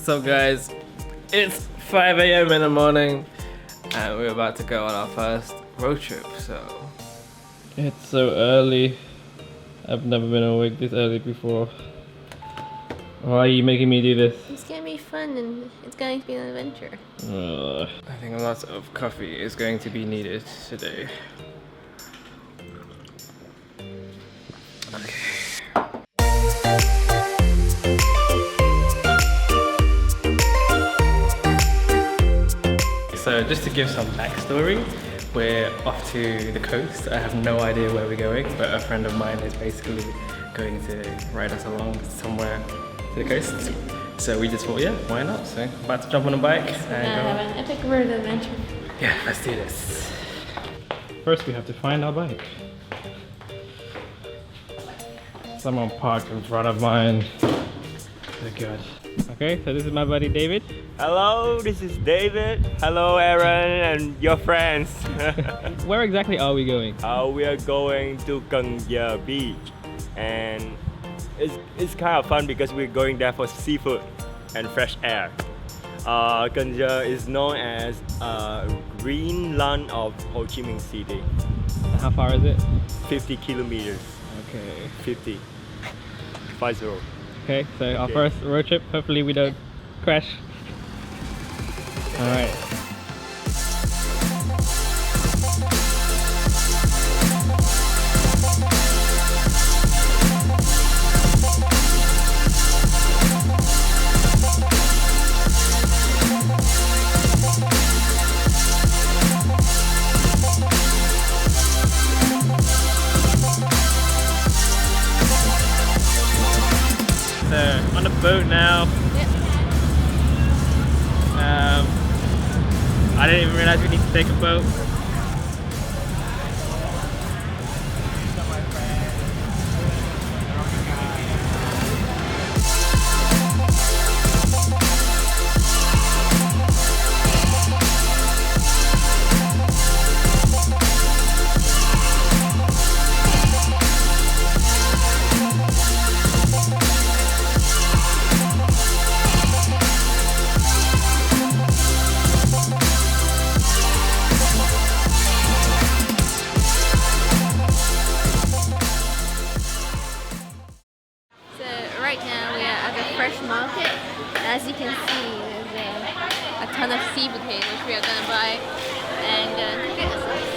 What's up guys? It's 5 AM in the morning and we're about to go on our first road trip, so... It's so early. I've never been awake this early before. Why are you making me do this? It's gonna be fun and it's going to be an adventure. I think a lot of coffee is going to be needed today. Okay. So just to give some backstory, we're off to the coast. I have no idea where we're going, but a friend of mine is basically going to ride us along somewhere to the coast. So we just thought, yeah, why not? So about to jump on a bike and have an epic road adventure. Yeah, let's do this. First we have to find our bike. Someone parked in front of mine. Oh god. Okay, so this is my buddy David. Hello, this is David. Hello, Aaron and your friends. Where exactly are we going? We are going to Cần Giờ beach, and it's kind of fun because we're going there for seafood and fresh air. Cần Giờ is known as green lung of Ho Chi Minh City. How far is it? 50 kilometers. Okay. 50. 50. Okay, so our first road trip, hopefully we don't crash. Alright. On the boat now. Yep. I didn't even realize we need to take a boat. Market. As you can see, there's a ton of seafood here which we are gonna buy and cook it ourselves.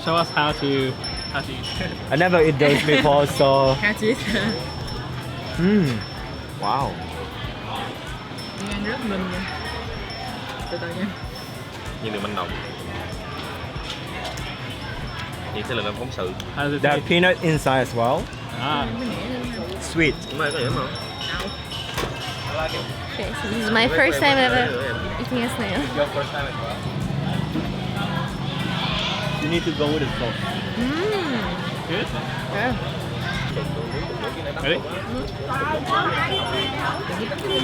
Show us how to eat. I never eat those before, so. How to eat. Wow. Ăn rất mềm nha. Từ từ nha. Như đường manh đồng. Vậy sẽ là làm phóng sự. There are peanut inside as well. Ah. Sweet. Hôm nay có điểm không? Okay, so this is my first time ever eating a snail. Your first time as well. You need to go with the sauce. Good? Yeah. Ready?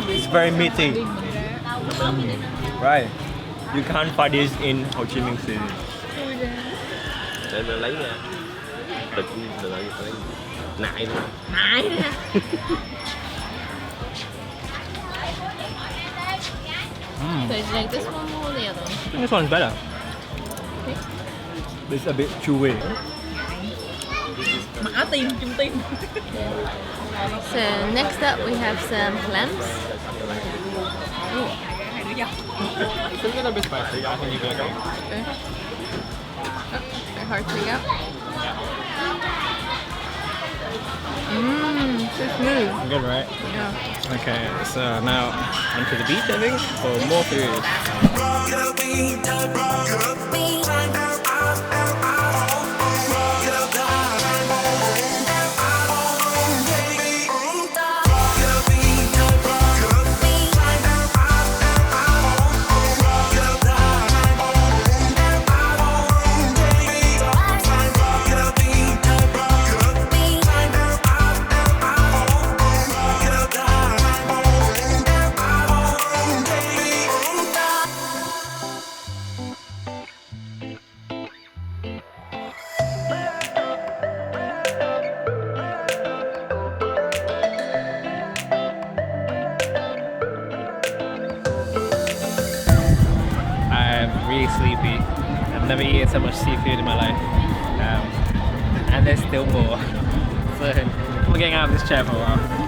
It's very meaty. Right. You can't find this in Ho Chi Minh City. Để mình lấy nha. Đừng lấy nại luôn. Nại nè. So do you like this one more or the other one? This one's better. Okay. It's a bit chewy. So next up we have some clams. It's a little bit spicy. I think you can go. Okay. Oh, very hard to take out. So smooth. Good, right? Yeah. Okay, so now onto the beach, I think, for more food. I've never eaten so much seafood in my life. And there's still more. So I'm getting out of this chair for a while.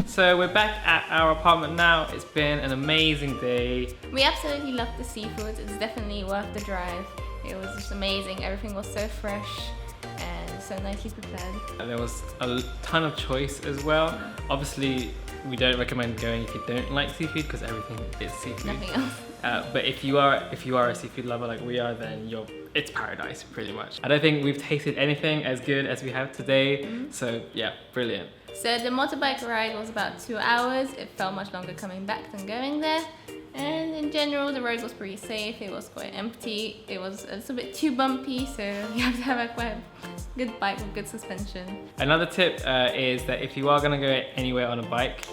So we're back at our apartment now. It's been an amazing day. We absolutely love the seafood. It's definitely worth the drive. It was just amazing. Everything was so fresh and so nicely prepared. And there was a ton of choice as well. Obviously, we don't recommend going if you don't like seafood because everything is seafood. Nothing else. But if you are a seafood lover like we are, then it's paradise pretty much. I don't think we've tasted anything as good as we have today. So yeah, brilliant. So the motorbike ride was about 2 hours. It felt much longer coming back than going there. And in general, the road was pretty safe. It was quite empty. It was a little bit too bumpy, so you have to have a quite good bike with good suspension. Another tip is that if you are gonna go anywhere on a bike,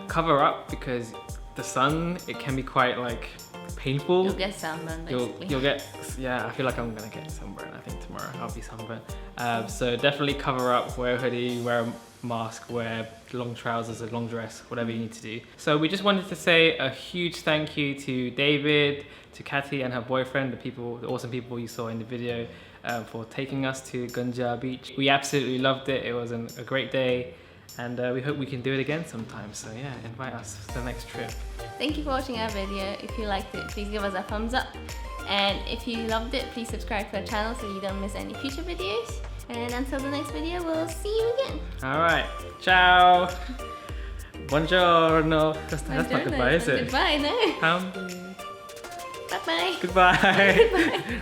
cover up because the sun, it can be quite like painful. You'll get sunburned basically. You'll get, yeah, I feel like I'm gonna get sunburned. I think tomorrow I'll be sunburned. So definitely cover up, wear a hoodie, wear a mask, wear long trousers, a long dress, whatever you need to do. So we just wanted to say a huge thank you to David, to Kathy and her boyfriend, the awesome people you saw in the video, for taking us to Cần Giờ beach. We absolutely loved it. It was a great day. And we hope we can do it again sometime. So yeah, invite us to the next trip. Thank you for watching our video. If you liked it, please give us a thumbs up. And if you loved it, please subscribe to our channel so you don't miss any future videos. And until the next video, we'll see you again. Alright, ciao! Buongiorno! That's not goodbye, is it? Goodbye, no. Bye-bye. Bye-bye. Goodbye. Goodbye.